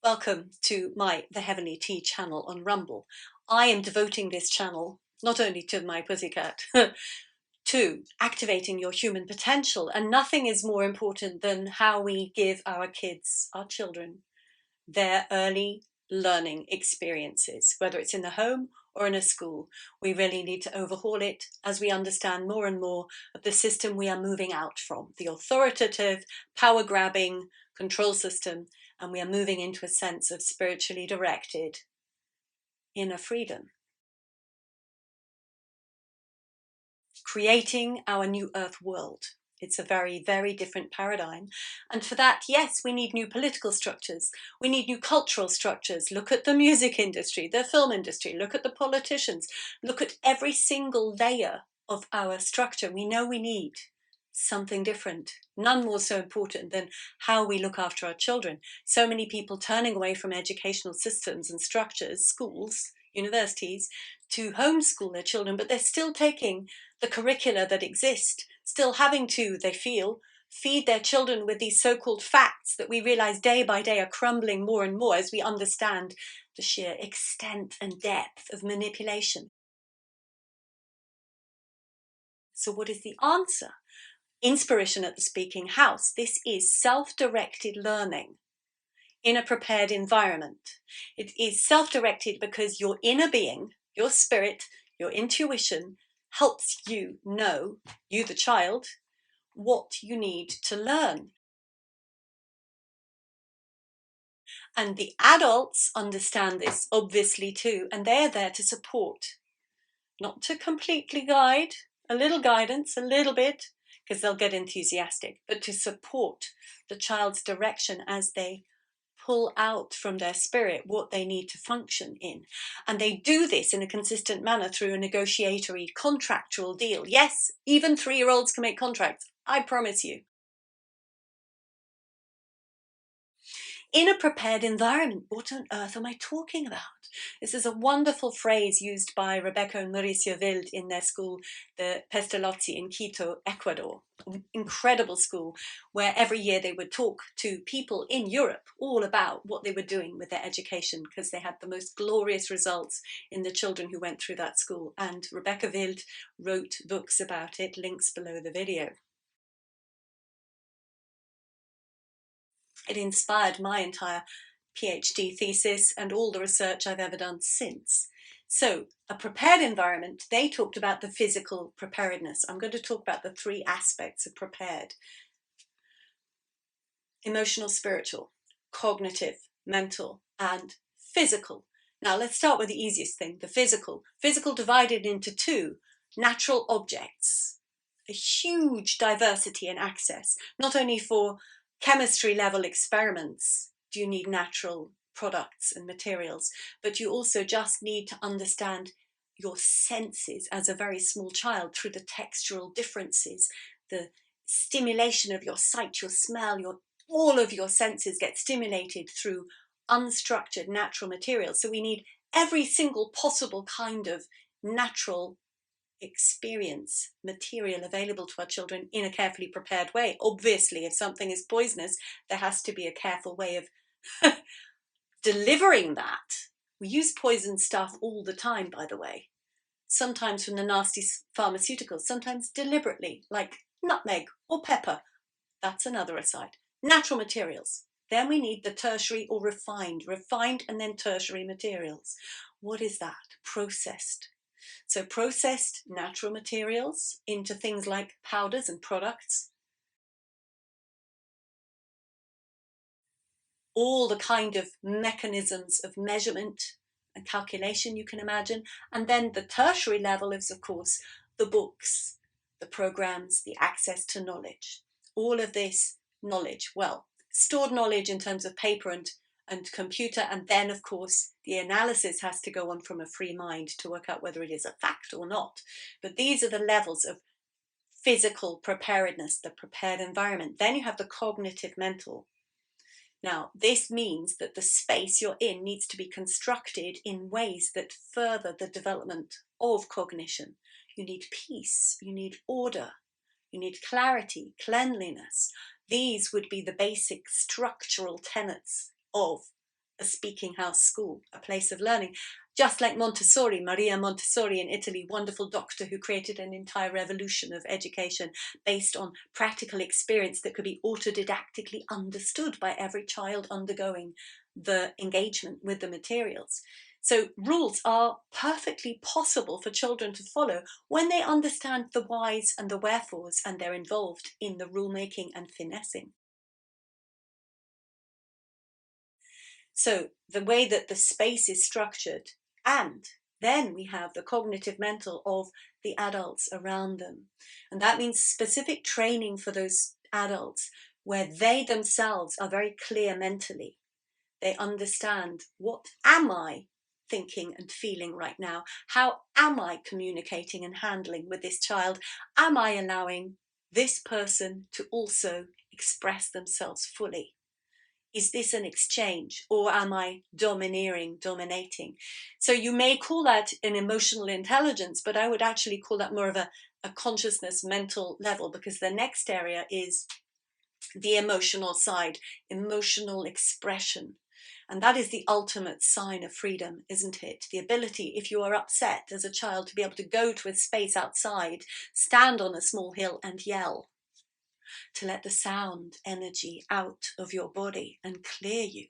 Welcome to The Heavenly Tea channel on Rumble. I am devoting this channel not only to my pussycat, to activating your human potential, and nothing is more important than how we give our kids, our children, their early learning experiences, whether it's in the home or in a school. We really need to overhaul it as we understand more and more of the system we are moving out from, the authoritative, power-grabbing control system, and we are moving into a sense of spiritually directed inner freedom. Creating our new earth world. It's a very, very different paradigm. And for that, yes, we need new political structures. We need new cultural structures. Look at the music industry, the film industry, look at the politicians, look at every single layer of our structure. We know we need something different, none more so important than how we look after our children. So many people turning away from educational systems and structures, schools, universities, to homeschool their children, but they're still taking the curricula that exist, still having to, they feel, feed their children with these so-called facts that we realize day by day are crumbling more and more as we understand the sheer extent and depth of manipulation. So what is the answer? Inspiration at the Speaking House. This is self-directed learning in a prepared environment. It is self-directed because your inner being, your spirit, your intuition helps you know, you the child, what you need to learn. And the adults understand this obviously too, and they're there to support, not to completely guide, a little guidance, a little bit, because they'll get enthusiastic, but to support the child's direction as they pull out from their spirit what they need to function in. And they do this in a consistent manner through a negotiatory contractual deal. Yes, even 3-year-olds can make contracts, I promise you. In a prepared environment, what on earth am I talking about? This is a wonderful phrase used by Rebecca and Mauricio Wild in their school, the Pestalozzi in Quito, Ecuador. Incredible school where every year they would talk to people in Europe all about what they were doing with their education, because they had the most glorious results in the children who went through that school. And Rebecca Wild wrote books about it, links below the video. It inspired my entire PhD thesis and all the research I've ever done since. So, a prepared environment, they talked about the physical preparedness. I'm going to talk about the 3 aspects of prepared. Emotional, spiritual, cognitive, mental, and physical. Now let's start with the easiest thing, the physical. Physical divided into 2, natural objects. A huge diversity and access, not only for chemistry level experiments do you need natural products and materials, but you also just need to understand your senses as a very small child through the textural differences, the stimulation of your sight, your smell, all of your senses get stimulated through unstructured natural materials. So we need every single possible kind of natural experience material available to our children in a carefully prepared way. Obviously, if something is poisonous, there has to be a careful way of delivering that. We use poison stuff all the time, by the way, sometimes from the nasty pharmaceuticals, sometimes deliberately, like nutmeg or pepper. That's another aside. Natural materials. Then we need the tertiary or refined and then tertiary materials. What is that? Processed. So processed natural materials into things like powders and products. All the kind of mechanisms of measurement and calculation you can imagine. And then the tertiary level is, of course, the books, the programs, the access to knowledge. All of this knowledge, well, stored knowledge in terms of paper and computer, and then of course the analysis has to go on from a free mind to work out whether it is a fact or not. But these are the levels of physical preparedness, the prepared environment. Then you have the cognitive mental. Now this means that the space you're in needs to be constructed in ways that further the development of cognition. You need peace, you need order, you need clarity, cleanliness. These would be the basic structural tenets of a speaking house school, a place of learning. Just like Montessori, Maria Montessori in Italy, wonderful doctor who created an entire revolution of education based on practical experience that could be autodidactically understood by every child undergoing the engagement with the materials. So rules are perfectly possible for children to follow when they understand the whys and the wherefores and they're involved in the rule making and finessing. So the way that the space is structured, and then we have the cognitive mental of the adults around them. And that means specific training for those adults where they themselves are very clear mentally. They understand, what am I thinking and feeling right now? How am I communicating and handling with this child? Am I allowing this person to also express themselves fully? Is this an exchange, or am I dominating? So you may call that an emotional intelligence, but I would actually call that more of a consciousness mental level, because the next area is the emotional side, emotional expression. And that is the ultimate sign of freedom, isn't it? The ability, if you are upset as a child, to be able to go to a space outside, stand on a small hill and yell, to let the sound energy out of your body and clear you.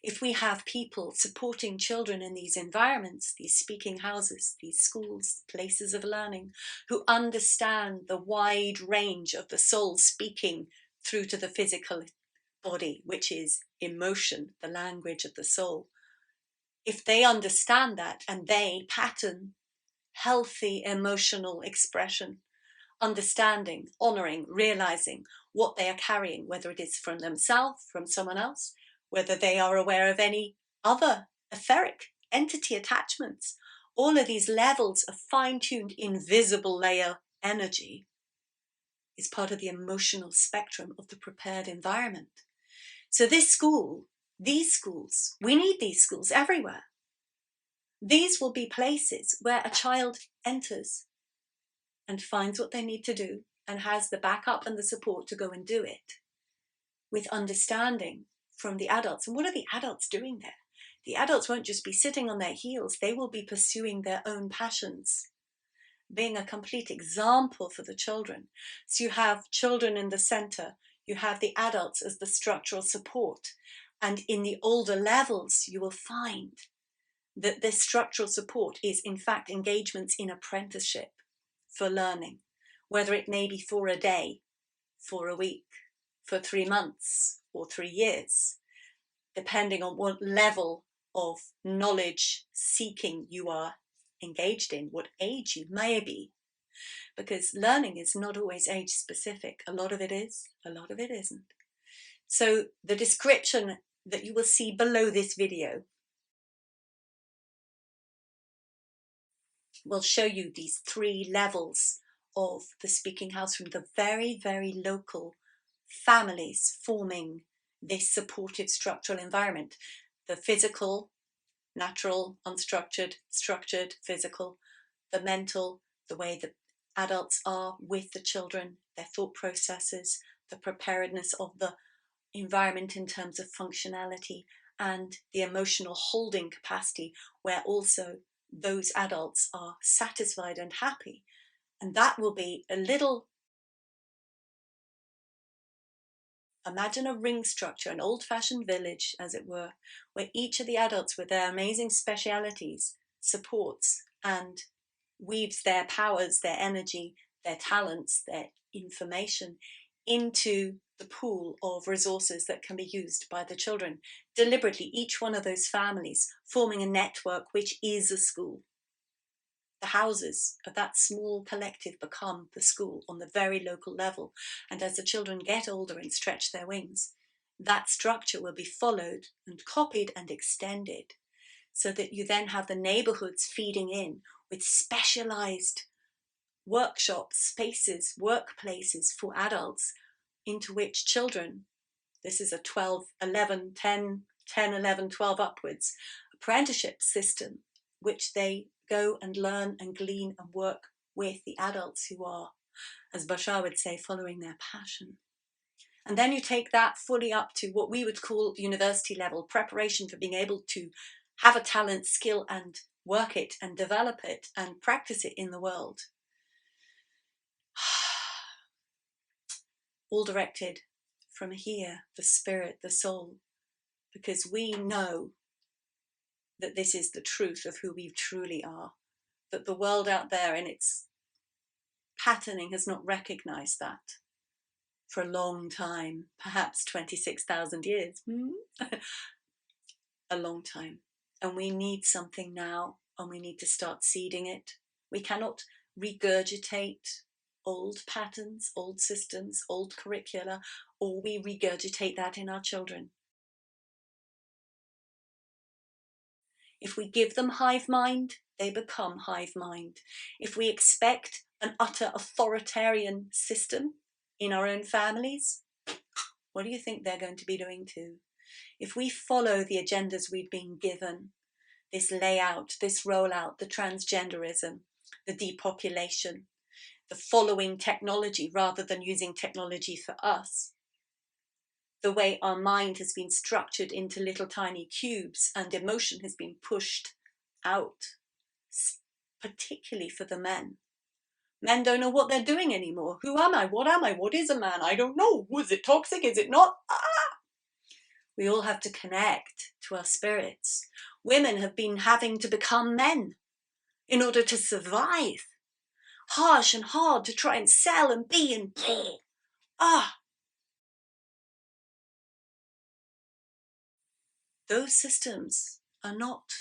If we have people supporting children in these environments, these speaking houses, these schools, places of learning, who understand the wide range of the soul speaking through to the physical body, which is emotion, the language of the soul. If they understand that and they pattern healthy emotional expression, understanding, honoring, realizing what they are carrying, whether it is from themselves, from someone else, whether they are aware of any other etheric entity attachments, all of these levels of fine-tuned invisible layer energy is part of the emotional spectrum of the prepared environment. So this school, these schools, we need these schools everywhere. These will be places where a child enters and finds what they need to do and has the backup and the support to go and do it with understanding from the adults. And what are the adults doing there? The adults won't just be sitting on their heels, they will be pursuing their own passions, being a complete example for the children. So you have children in the center, you have the adults as the structural support. And in the older levels, you will find that this structural support is in fact engagements in apprenticeship for learning, whether it may be for a day, for a week, for 3 months or 3 years, depending on what level of knowledge seeking you are engaged in, what age you may be. Because learning is not always age specific. A lot of it is, a lot of it isn't. So the description that you will see below this video will show you these 3 levels of the speaking house, from the very, very local families forming this supportive structural environment. The physical, natural, unstructured, structured, physical, the mental, the way the adults are with the children, their thought processes, the preparedness of the environment in terms of functionality, and the emotional holding capacity, where also those adults are satisfied and happy. And that will be a little, imagine a ring structure, an old-fashioned village, as it were, where each of the adults with their amazing specialities supports and weaves their powers, their energy, their talents, their information into the pool of resources that can be used by the children. Deliberately, each one of those families forming a network which is a school. The houses of that small collective become the school on the very local level. And as the children get older and stretch their wings, that structure will be followed and copied and extended, so that you then have the neighborhoods feeding in with specialized workshops, spaces, workplaces for adults, into which children, this is a 12, 11, 10, 10, 11, 12 upwards, apprenticeship system, which they go and learn and glean and work with the adults who are, as Bashar would say, following their passion. And then you take that fully up to what we would call university level preparation for being able to have a talent, skill, and work it and develop it and practice it in the world. All directed from here, the spirit, the soul, because we know that this is the truth of who we truly are, that the world out there in its patterning has not recognized that for a long time, perhaps 26,000 years, a long time. And we need something now, and we need to start seeding it. We cannot regurgitate old patterns, old systems, old curricula, or we regurgitate that in our children. If we give them hive mind, they become hive mind. If we expect an utter authoritarian system in our own families, what do you think they're going to be doing too? If we follow the agendas we've been given, this layout, this rollout, the transgenderism, the depopulation, the following technology rather than using technology for us, the way our mind has been structured into little tiny cubes and emotion has been pushed out, particularly for the men. Men don't know what they're doing anymore. Who am I? What am I? What is a man? I don't know. Was it toxic? Is it not? We all have to connect to our spirits. Women have been having to become men in order to survive. Harsh and hard to try and sell and be and those systems are not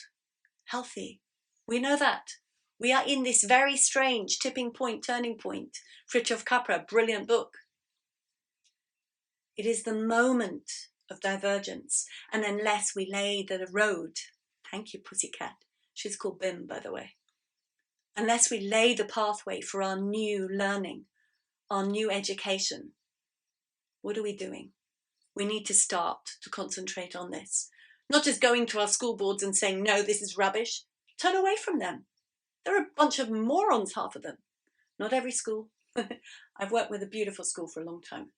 healthy. We know that. We are in this very strange tipping point, turning point. Fritjof Capra, brilliant book. It is the moment of divergence. And unless we lay the road, thank you, Pussycat. She's called Bim, by the way. Unless we lay the pathway for our new learning, our new education, what are we doing? We need to start to concentrate on this. Not just going to our school boards and saying, no, this is rubbish. Turn away from them. They're a bunch of morons, half of them. Not every school. I've worked with a beautiful school for a long time.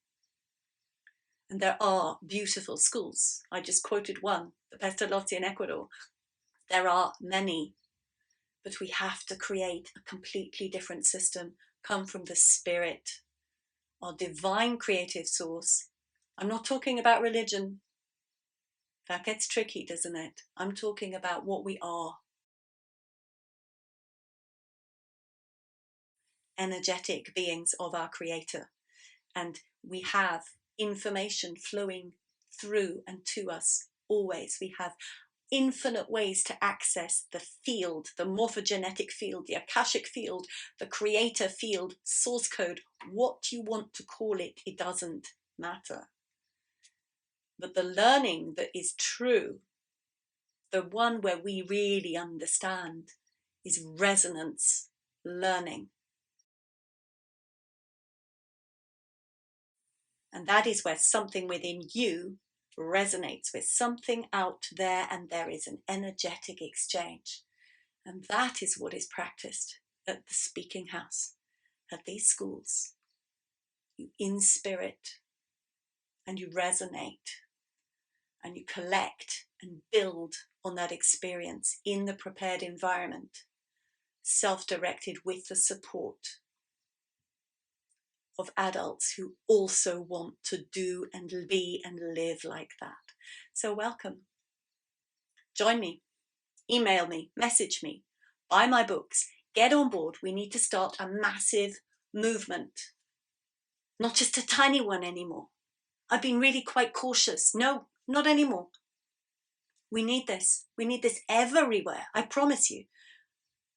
And there are beautiful schools. I just quoted one, the Pestalozzi in Ecuador. There are many, but we have to create a completely different system, come from the spirit, our divine creative source. I'm not talking about religion. That gets tricky, doesn't it? I'm talking about what we are. Energetic beings of our creator. And we have information flowing through and to us always. We have infinite ways to access the field, the morphogenetic field, the akashic field, the creator field, source code, what you want to call it, it doesn't matter. But the learning that is true, the one where we really understand, is resonance learning. And that is where something within you resonates with something out there, and there is an energetic exchange. And that is what is practiced at the speaking house, at these schools. You in spirit, and you resonate, and you collect and build on that experience in the prepared environment, self-directed with the support of adults who also want to do and be and live like that. So welcome. Join me, email me, message me, buy my books, get on board. We need to start a massive movement, not just a tiny one anymore. I've been really quite cautious. No, not anymore. We need this. We need this everywhere. I promise you.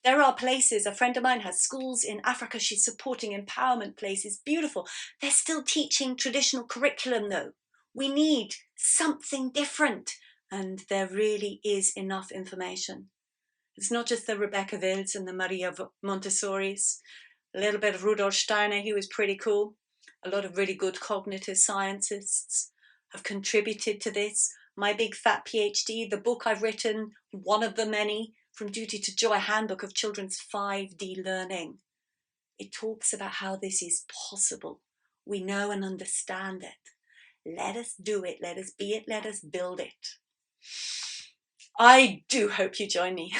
There are places, a friend of mine has schools in Africa, she's supporting empowerment places, beautiful. They're still teaching traditional curriculum though. We need something different. And there really is enough information. It's not just the Rebecca Wills and the Maria Montessori's, a little bit of Rudolf Steiner, he was pretty cool. A lot of really good cognitive scientists have contributed to this. My big fat PhD, the book I've written, one of the many, From Duty to Joy, Handbook of Children's 5D Learning. It talks about how this is possible. We know and understand it. Let us do it. Let us be it. Let us build it. I do hope you join me.